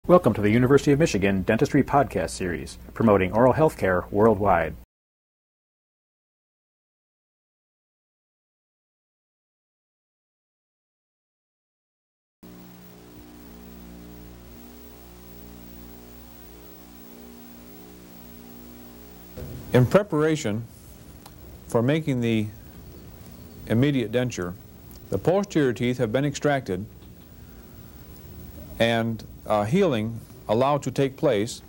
Welcome to the University of Michigan Dentistry Podcast Series, promoting oral health care worldwide. In preparation for making the immediate denture, the posterior teeth have been extracted and healing allowed to take place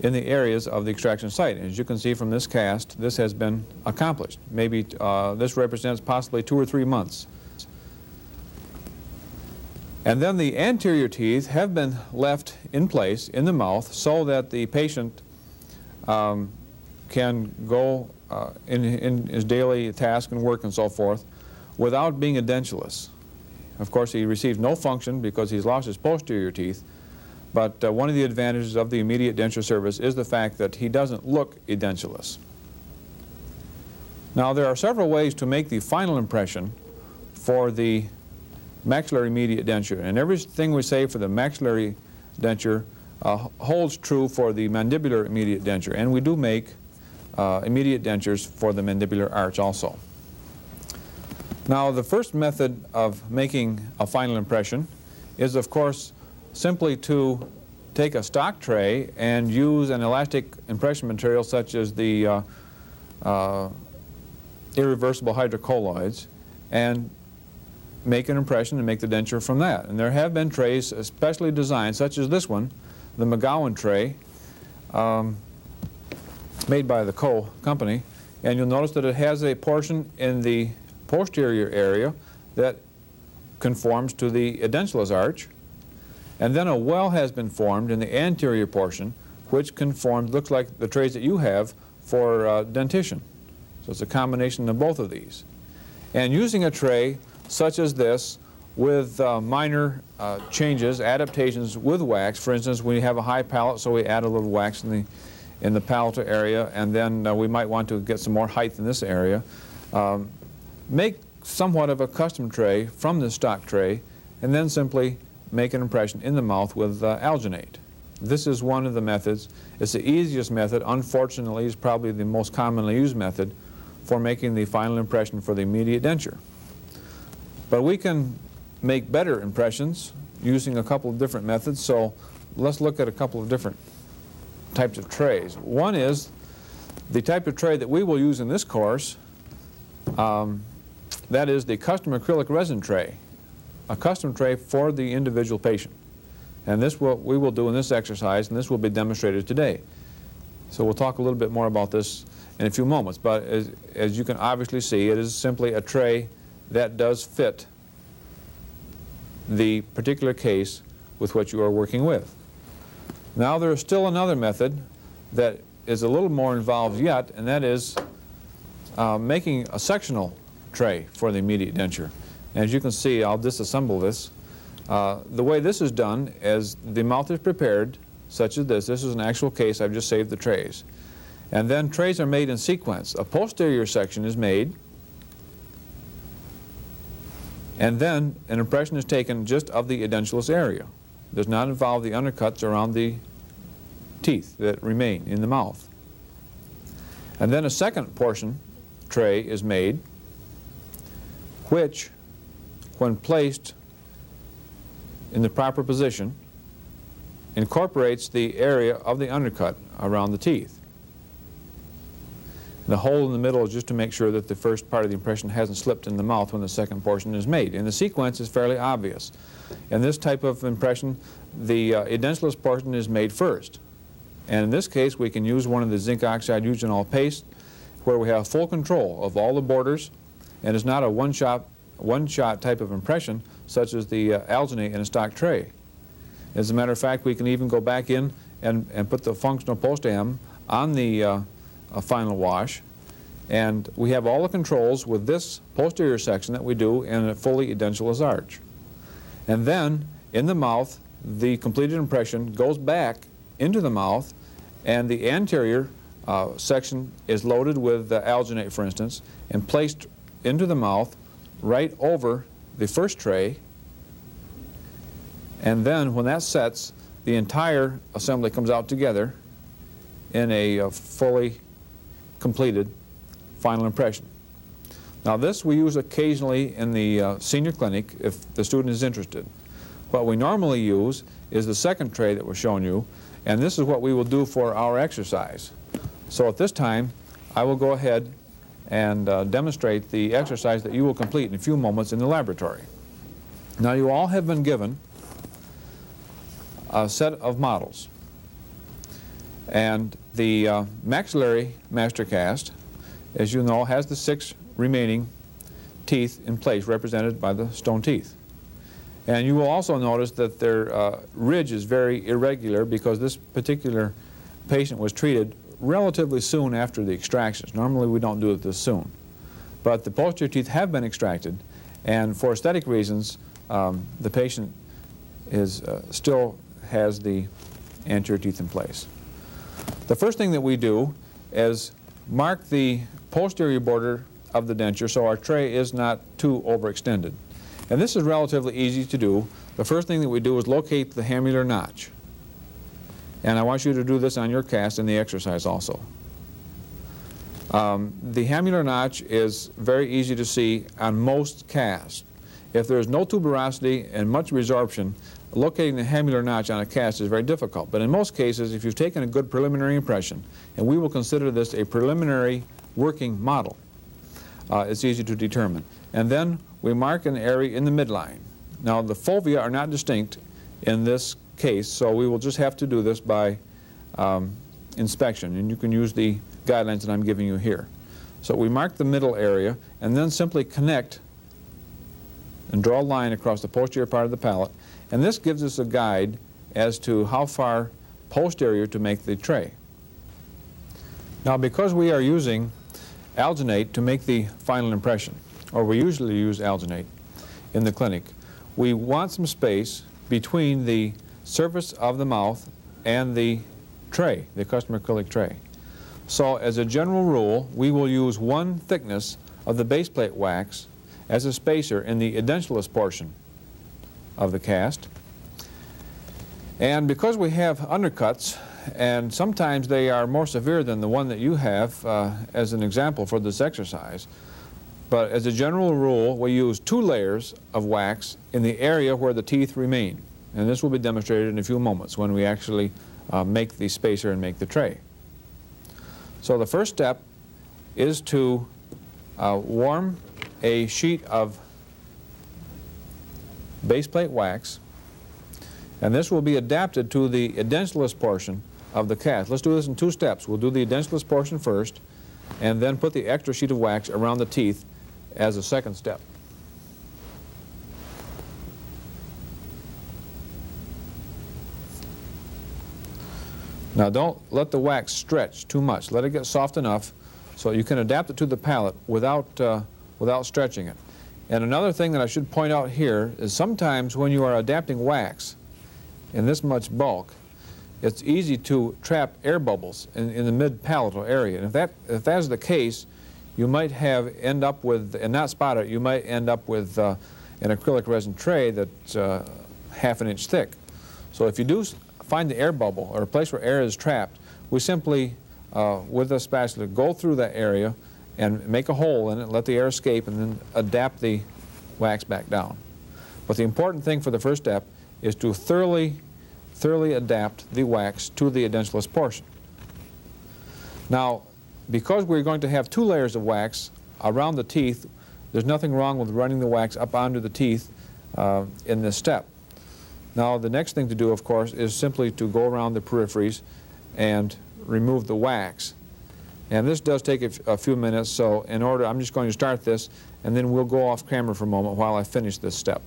in the areas of the extraction site. As you can see from this cast, this has been accomplished. Maybe this represents possibly 2 or 3 months. And then the anterior teeth have been left in place in the mouth so that the patient can go in his daily task and work and so forth without being edentulous. Of course, he receives no function because he's lost his posterior teeth, but one of the advantages of the immediate denture service is the fact that he doesn't look edentulous. Now, there are several ways to make the final impression for the maxillary immediate denture, and everything we say for the maxillary denture holds true for the mandibular immediate denture, and we do make immediate dentures for the mandibular arch also. Now, the first method of making a final impression is, of course, simply to take a stock tray and use an elastic impression material such as the irreversible hydrocolloids and make an impression and make the denture from that. And there have been trays especially designed, such as this one, the McGowan tray, made by the company, and you'll notice that it has a portion in the posterior area that conforms to the edentulous arch, and then a well has been formed in the anterior portion which conforms, looks like the trays that you have for dentition. So it's a combination of both of these. And using a tray such as this with minor changes, adaptations with wax, for instance, we have a high palate, so we add a little wax in the palatal area, and then we might want to get some more height in this area. Make somewhat of a custom tray from the stock tray, and then simply make an impression in the mouth with alginate. This is one of the methods. It's the easiest method. Unfortunately, it's probably the most commonly used method for making the final impression for the immediate denture. But we can make better impressions using a couple of different methods, so let's look at a couple of different types of trays. One is the type of tray that we will use in this course. That is the custom acrylic resin tray, a custom tray for the individual patient. And this we will do in this exercise, and this will be demonstrated today. So we'll talk a little bit more about this in a few moments, but as you can obviously see, it is simply a tray that does fit the particular case with what you are working with. Now, there is still another method that is a little more involved yet, and that is making a sectional tray for the immediate denture. And as you can see, I'll disassemble this. The way this is done is the mouth is prepared, such as this. This is an actual case. I've just saved the trays. And then trays are made in sequence. A posterior section is made, and then an impression is taken just of the edentulous area. It does not involve the undercuts around the teeth that remain in the mouth. And then a second portion tray is made, which, when placed in the proper position, incorporates the area of the undercut around the teeth. The hole in the middle is just to make sure that the first part of the impression hasn't slipped in the mouth when the second portion is made. And the sequence is fairly obvious. In this type of impression, the edentulous portion is made first. And in this case, we can use one of the zinc oxide eugenol paste where we have full control of all the borders, and it's not a one-shot type of impression such as the alginate in a stock tray. As a matter of fact, we can even go back in and put the functional post-am on the final wash, and we have all the controls with this posterior section that we do in a fully edentulous arch. And then in the mouth, the completed impression goes back into the mouth, and the anterior section is loaded with alginate, for instance, and placed into the mouth right over the first tray. And then when that sets, the entire assembly comes out together in a fully completed final impression. Now this we use occasionally in the senior clinic if the student is interested. What we normally use is the second tray that was shown you, and this is what we will do for our exercise. So at this time I will go ahead and demonstrate the exercise that you will complete in a few moments in the laboratory. Now you all have been given a set of models, and the maxillary master cast, as you know, has the 6 remaining teeth in place represented by the stone teeth. And you will also notice that their ridge is very irregular because this particular patient was treated relatively soon after the extractions. Normally we don't do it this soon. But the posterior teeth have been extracted, and for aesthetic reasons the patient is still has the anterior teeth in place. The first thing that we do is mark the posterior border of the denture so our tray is not too overextended. And this is relatively easy to do. The first thing that we do is locate the hamular notch. And I want you to do this on your cast in the exercise also. The hamular notch is very easy to see on most casts. If there is no tuberosity and much resorption, locating the hamular notch on a cast is very difficult. But in most cases, if you've taken a good preliminary impression, and we will consider this a preliminary working model, it's easy to determine. And then we mark an area in the midline. Now the fovea are not distinct in this case, so we will just have to do this by inspection, and you can use the guidelines that I'm giving you here. So we mark the middle area and then simply connect and draw a line across the posterior part of the palate, and this gives us a guide as to how far posterior to make the tray. Now because we are using alginate to make the final impression, or we usually use alginate in the clinic, we want some space between the surface of the mouth and the tray, the custom acrylic tray. So as a general rule, we will use 1 thickness of the base plate wax as a spacer in the edentulous portion of the cast. And because we have undercuts, and sometimes they are more severe than the one that you have as an example for this exercise, but as a general rule we use 2 layers of wax in the area where the teeth remain. And this will be demonstrated in a few moments when we actually make the spacer and make the tray. So the first step is to warm a sheet of base plate wax, and this will be adapted to the edentulous portion of the cast. Let's do this in 2 steps. We'll do the edentulous portion first, and then put the extra sheet of wax around the teeth as a second step. Now don't let the wax stretch too much. Let it get soft enough so you can adapt it to the palate without stretching it. And another thing that I should point out here is sometimes when you are adapting wax in this much bulk, it's easy to trap air bubbles in the mid-palatal area. And if that is the case, you might end up with, and not spot it, you might end up with an acrylic resin tray that's ½ an inch thick. So if you do find the air bubble or a place where air is trapped, we simply, with a spatula, go through that area and make a hole in it, let the air escape, and then adapt the wax back down. But the important thing for the first step is to thoroughly adapt the wax to the edentulous portion. Now, because we're going to have 2 layers of wax around the teeth, there's nothing wrong with running the wax up onto the teeth in this step. Now, the next thing to do, of course, is simply to go around the peripheries and remove the wax. And this does take a few minutes, so in order, I'm just going to start this, and then we'll go off camera for a moment while I finish this step.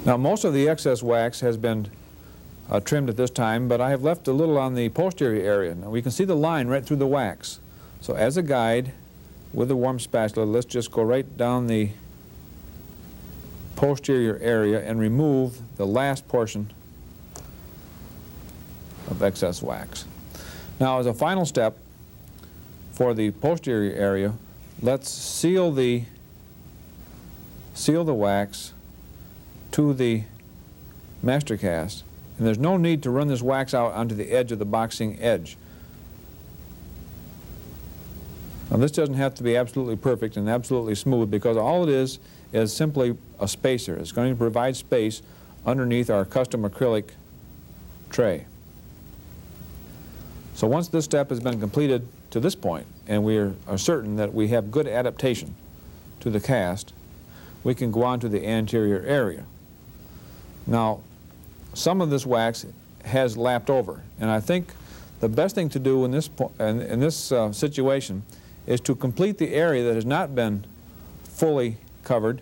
Now, most of the excess wax has been trimmed at this time, but I have left a little on the posterior area. Now, we can see the line right through the wax. So as a guide, with a warm spatula, let's just go right down the posterior area and remove the last portion of excess wax. Now, as a final step for the posterior area, let's seal the wax to the master cast, and there's no need to run this wax out onto the edge of the boxing edge. Now this doesn't have to be absolutely perfect and absolutely smooth, because all it is simply a spacer. It's going to provide space underneath our custom acrylic tray. So once this step has been completed to this point, and we are certain that we have good adaptation to the cast, we can go on to the anterior area. Now, some of this wax has lapped over, and I think the best thing to do in this situation is to complete the area that has not been fully covered.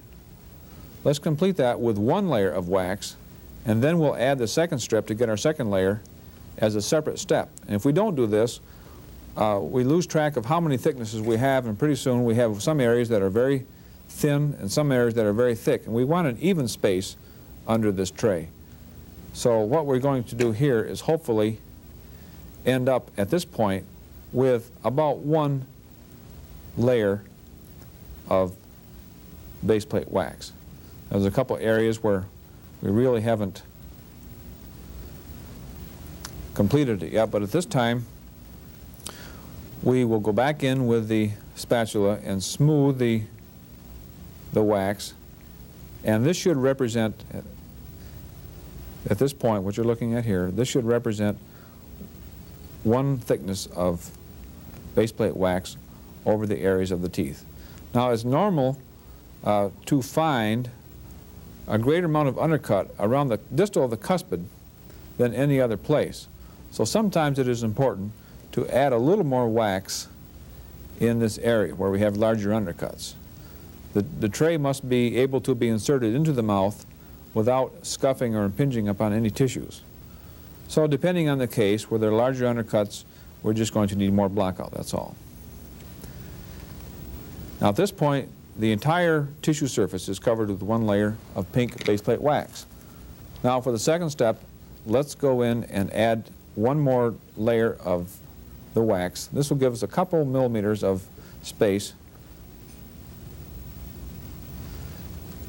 Let's complete that with one layer of wax, and then we'll add the second strip to get our second layer as a separate step. And if we don't do this, we lose track of how many thicknesses we have, and pretty soon we have some areas that are very thin and some areas that are very thick, and we want an even space under this tray. So what we're going to do here is hopefully end up at this point with about one layer of base plate wax. There's a couple areas where we really haven't completed it yet, but at this time we will go back in with the spatula and smooth the wax, and this should represent, at this point, what you're looking at here, this should represent one thickness of base plate wax over the areas of the teeth. Now, it's normal to find a greater amount of undercut around the distal of the cuspid than any other place. So sometimes it is important to add a little more wax in this area where we have larger undercuts. The tray must be able to be inserted into the mouth without scuffing or impinging upon any tissues. So depending on the case, where there are larger undercuts, we're just going to need more blockout, that's all. Now at this point, the entire tissue surface is covered with one layer of pink base plate wax. Now for the second step, let's go in and add one more layer of the wax. This will give us a couple millimeters of space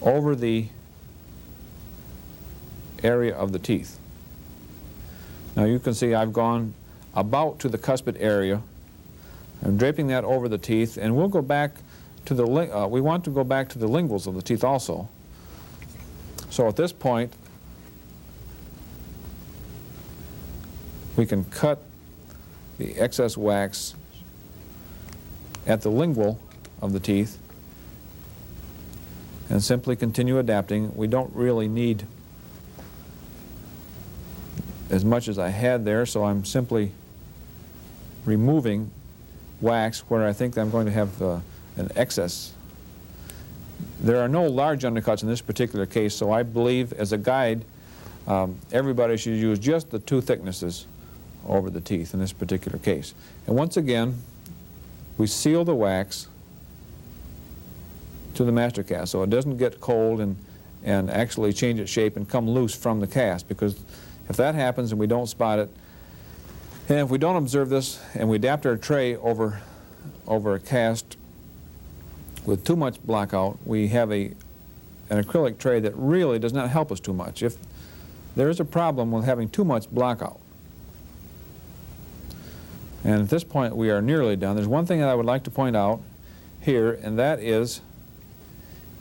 over the area of the teeth. Now you can see I've gone about to the cuspid area. I'm draping that over the teeth, and we'll go back to the, we want to go back to the linguals of the teeth also. So at this point, we can cut the excess wax at the lingual of the teeth and simply continue adapting. We don't really need as much as I had there, so I'm simply removing wax where I think I'm going to have an excess. There are no large undercuts in this particular case, so I believe as a guide everybody should use just the two thicknesses over the teeth in this particular case. And once again, we seal the wax to the master cast so it doesn't get cold and actually change its shape and come loose from the cast, because if that happens and we don't spot it, and if we don't observe this and we adapt our tray over a cast with too much blockout, we have an acrylic tray that really does not help us too much. If there is a problem with having too much blockout, and at this point we are nearly done. There's one thing that I would like to point out here, and that is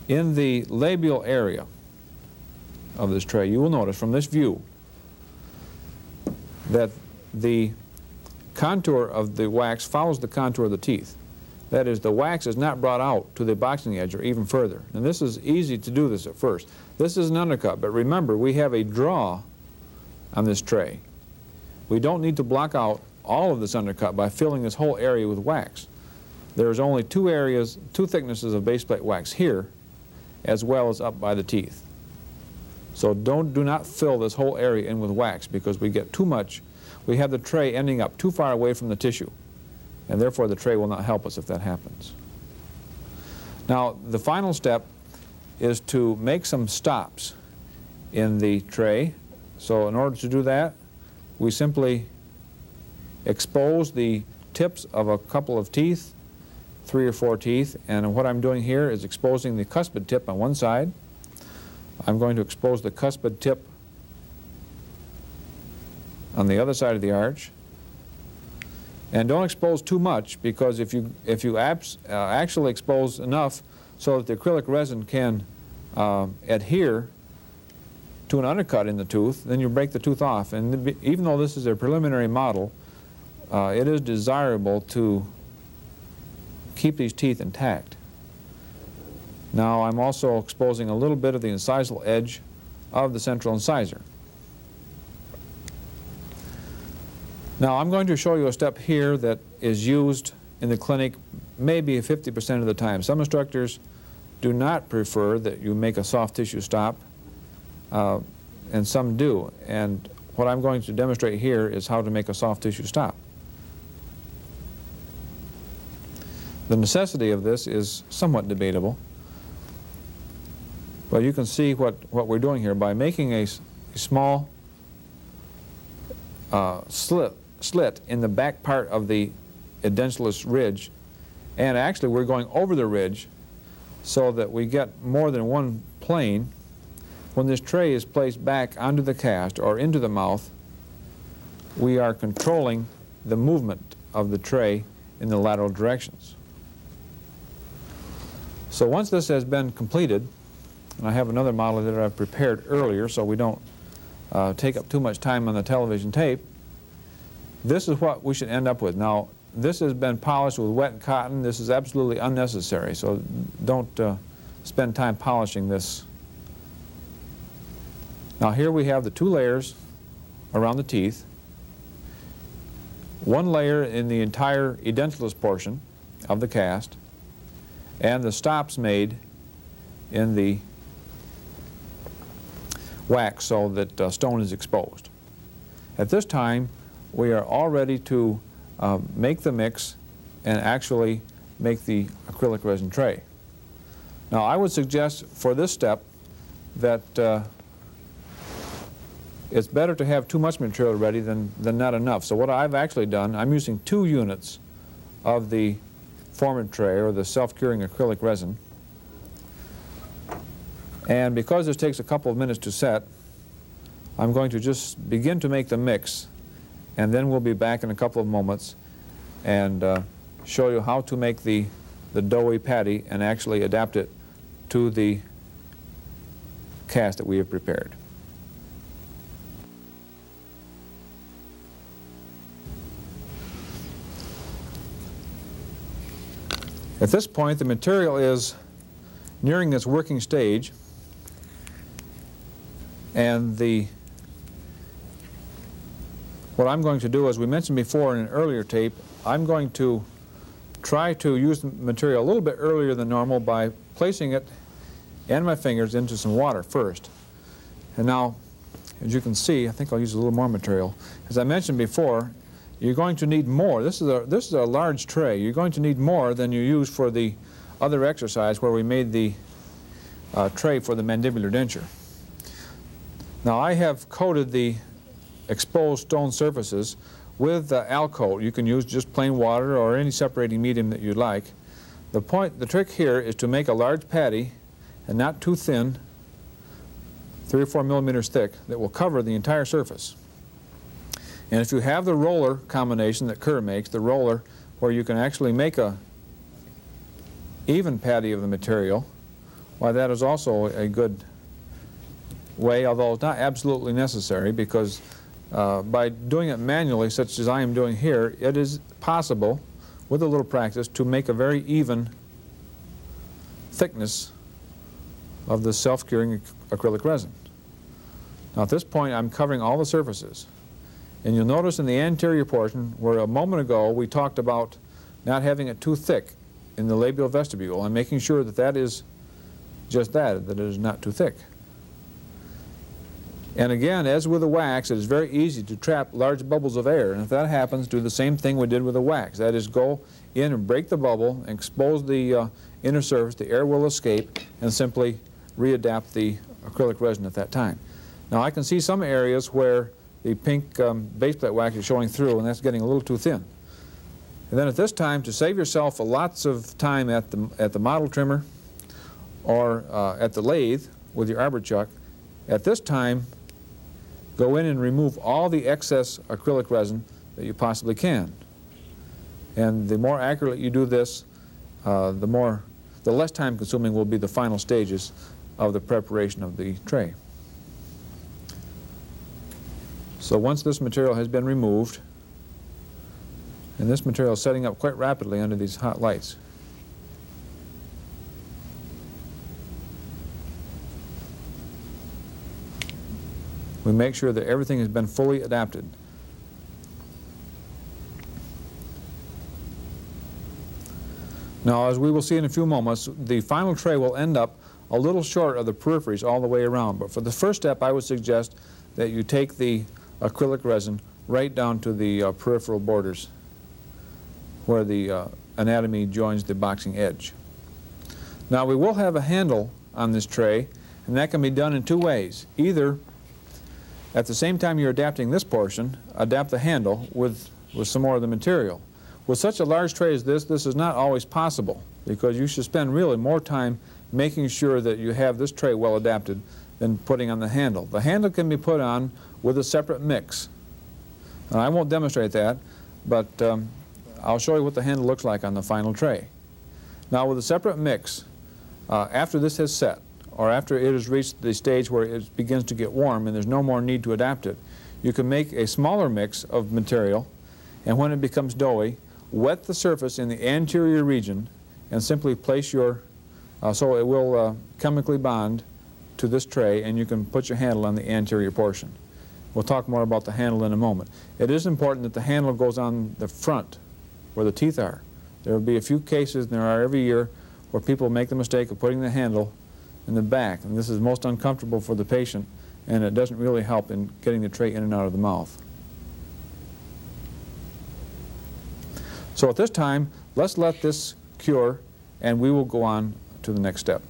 in the labial area of this tray, you will notice from this view that the contour of the wax follows the contour of the teeth. That is, the wax is not brought out to the boxing edge or even further. And this is easy to do this at first. This is an undercut, but remember, we have a draw on this tray. We don't need to block out all of this undercut by filling this whole area with wax. There's only two thicknesses of base plate wax here, as well as up by the teeth. So do not fill this whole area in with wax, because we get too much. We have the tray ending up too far away from the tissue, and therefore the tray will not help us if that happens. Now the final step is to make some stops in the tray. So in order to do that, we simply expose the tips of a couple of teeth 3 or 4 teeth, and what I'm doing here is exposing the cuspid tip on one side. I'm going to expose the cuspid tip on the other side of the arch. And don't expose too much, because if you actually expose enough so that the acrylic resin can adhere to an undercut in the tooth, then you break the tooth off. And even though this is a preliminary model, it is desirable to keep these teeth intact. Now I'm also exposing a little bit of the incisal edge of the central incisor. Now I'm going to show you a step here that is used in the clinic maybe 50% of the time. Some instructors do not prefer that you make a soft tissue stop, and some do. And what I'm going to demonstrate here is how to make a soft tissue stop. The necessity of this is somewhat debatable, but you can see what we're doing here by making a small slit in the back part of the edentulous ridge, and actually we're going over the ridge so that we get more than one plane. When this tray is placed back onto the cast or into the mouth, we are controlling the movement of the tray in the lateral directions. So once this has been completed, and I have another model that I've prepared earlier so we don't take up too much time on the television tape, this is what we should end up with. Now, this has been polished with wet cotton. This is absolutely unnecessary, so don't spend time polishing this. Now here we have the 2 layers around the teeth, 1 layer in the entire edentulous portion of the cast, and the stops made in the wax so that stone is exposed. At this time, we are all ready to make the mix and actually make the acrylic resin tray. Now I would suggest for this step that it's better to have too much material ready than not enough. So what I've actually done, I'm using 2 units of the formant tray, or the self-curing acrylic resin. And because this takes a couple of minutes to set, I'm going to just begin to make the mix, and then we'll be back in a couple of moments and show you how to make the doughy patty and actually adapt it to the cast that we have prepared. At this point, the material is nearing its working stage, and what I'm going to do, as we mentioned before in an earlier tape, I'm going to try to use the material a little bit earlier than normal by placing it and my fingers into some water first. And now, as you can see, I think I'll use a little more material. As I mentioned before, you're going to need more. This is a large tray. You're going to need more than you used for the other exercise where we made the tray for the mandibular denture. Now I have coated the exposed stone surfaces with Alcoat. You can use just plain water or any separating medium that you like. The trick here is to make a large patty, and not too thin, 3 or 4 millimeters thick, that will cover the entire surface. And if you have the roller combination that Kerr makes, the roller where you can actually make a even patty of the material, why, that is also a good way, although it's not absolutely necessary, because by doing it manually, such as I am doing here, it is possible, with a little practice, to make a very even thickness of the self-curing acrylic resin. Now at this point, I'm covering all the surfaces. And you'll notice in the anterior portion, where a moment ago we talked about not having it too thick in the labial vestibule, I'm making sure that that is just that it is not too thick. And again, as with the wax, it is very easy to trap large bubbles of air. And if that happens, do the same thing we did with the wax. That is, go in and break the bubble, and expose the inner surface, the air will escape, and simply readapt the acrylic resin at that time. Now I can see some areas where the pink base plate wax is showing through, and that's getting a little too thin. And then at this time, to save yourself lots of time at the model trimmer or at the lathe with your arbor chuck, at this time, go in and remove all the excess acrylic resin that you possibly can. And the more accurately you do this, the less time consuming will be the final stages of the preparation of the tray. So once this material has been removed, and this material is setting up quite rapidly under these hot lights. We make sure that everything has been fully adapted. Now, as we will see in a few moments, the final tray will end up a little short of the peripheries all the way around. But for the first step, I would suggest that you take the acrylic resin right down to the peripheral borders where the anatomy joins the boxing edge. Now, we will have a handle on this tray, and that can be done in two ways. Either at the same time you're adapting this portion, adapt the handle with some more of the material. With such a large tray as this is not always possible, because you should spend really more time making sure that you have this tray well adapted than putting on the handle. The handle can be put on with a separate mix. And I won't demonstrate that, but I'll show you what the handle looks like on the final tray. Now, with a separate mix, after this has set, or after it has reached the stage where it begins to get warm and there's no more need to adapt it, you can make a smaller mix of material, and when it becomes doughy, wet the surface in the anterior region and simply place your, so it will chemically bond to this tray, and you can put your handle on the anterior portion. We'll talk more about the handle in a moment. It is important that the handle goes on the front where the teeth are. There will be a few cases, and there are every year, where people make the mistake of putting the handle in the back, and this is most uncomfortable for the patient, and it doesn't really help in getting the tray in and out of the mouth. So at this time, let's let this cure, and we will go on to the next step.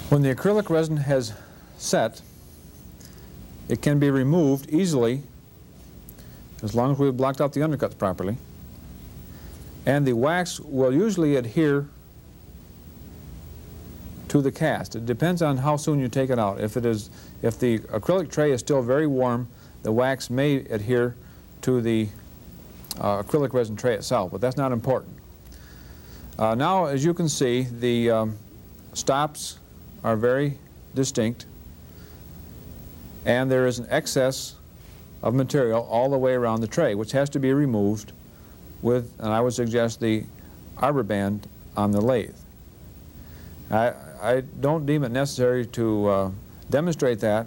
When the acrylic resin has set, it can be removed easily as long as we've blocked out the undercuts properly. And the wax will usually adhere to the cast. It depends on how soon you take it out. If the acrylic tray is still very warm, the wax may adhere to the acrylic resin tray itself, but that's not important. Now, as you can see, the stops are very distinct, and there is an excess of material all the way around the tray, which has to be removed with, and I would suggest, the arbor band on the lathe. I don't deem it necessary to demonstrate that,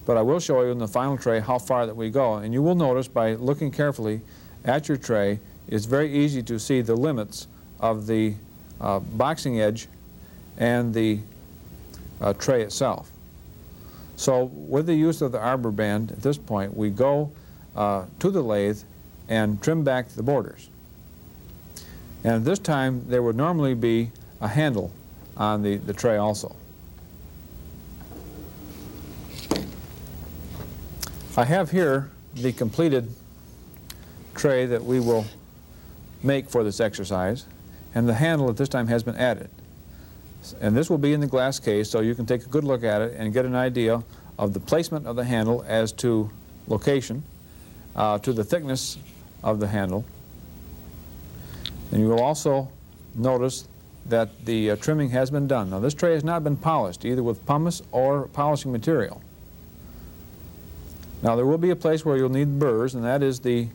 but I will show you in the final tray how far that we go. And you will notice by looking carefully at your tray, it's very easy to see the limits of the boxing edge and the tray itself. So with the use of the arbor band at this point, we go to the lathe and trim back the borders. And at this time, there would normally be a handle on the tray also. I have here the completed tray that we will make for this exercise, and the handle at this time has been added. And this will be in the glass case, so you can take a good look at it and get an idea of the placement of the handle as to location, to the thickness of the handle. And you will also notice that the trimming has been done. Now, this tray has not been polished, either with pumice or polishing material. Now, there will be a place where you'll need burrs, and that is the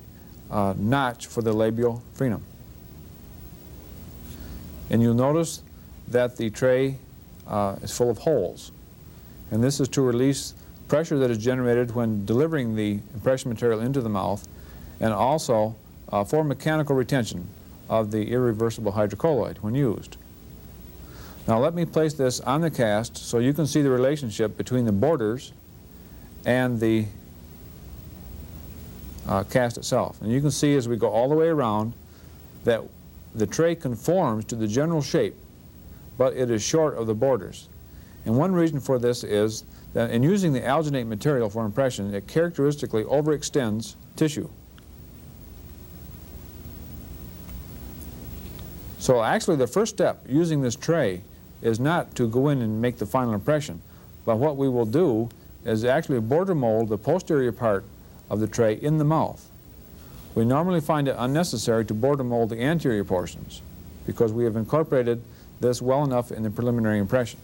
notch for the labial frenum. And you'll notice that the tray is full of holes. And this is to release pressure that is generated when delivering the impression material into the mouth, and also for mechanical retention of the irreversible hydrocolloid when used. Now, let me place this on the cast so you can see the relationship between the borders and the cast itself. And you can see as we go all the way around that the tray conforms to the general shape, but it is short of the borders. And one reason for this is that in using the alginate material for impression, it characteristically overextends tissue. So actually the first step using this tray is not to go in and make the final impression, but what we will do is actually border mold the posterior part of the tray in the mouth. We normally find it unnecessary to border mold the anterior portions because we have incorporated this well enough in the preliminary impression.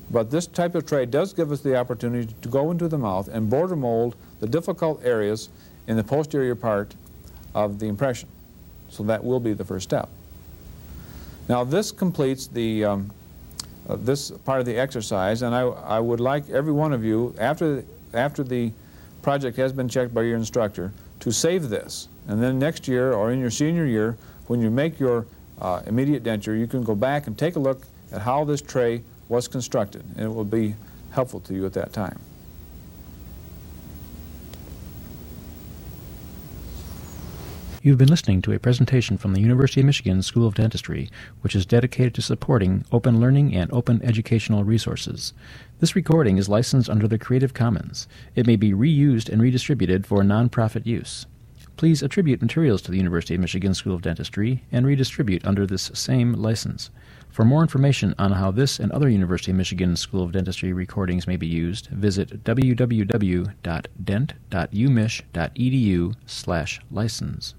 But this type of tray does give us the opportunity to go into the mouth and border mold the difficult areas in the posterior part of the impression. So that will be the first step. Now this completes the this part of the exercise, and I would like every one of you, after the project has been checked by your instructor, to save this. And then next year or in your senior year, when you make your immediate denture, you can go back and take a look at how this tray was constructed, and it will be helpful to you at that time. You've been listening to a presentation from the University of Michigan School of Dentistry, which is dedicated to supporting open learning and open educational resources. This recording is licensed under the Creative Commons. It may be reused and redistributed for nonprofit use. Please attribute materials to the University of Michigan School of Dentistry and redistribute under this same license. For more information on how this and other University of Michigan School of Dentistry recordings may be used, visit www.dent.umich.edu/license.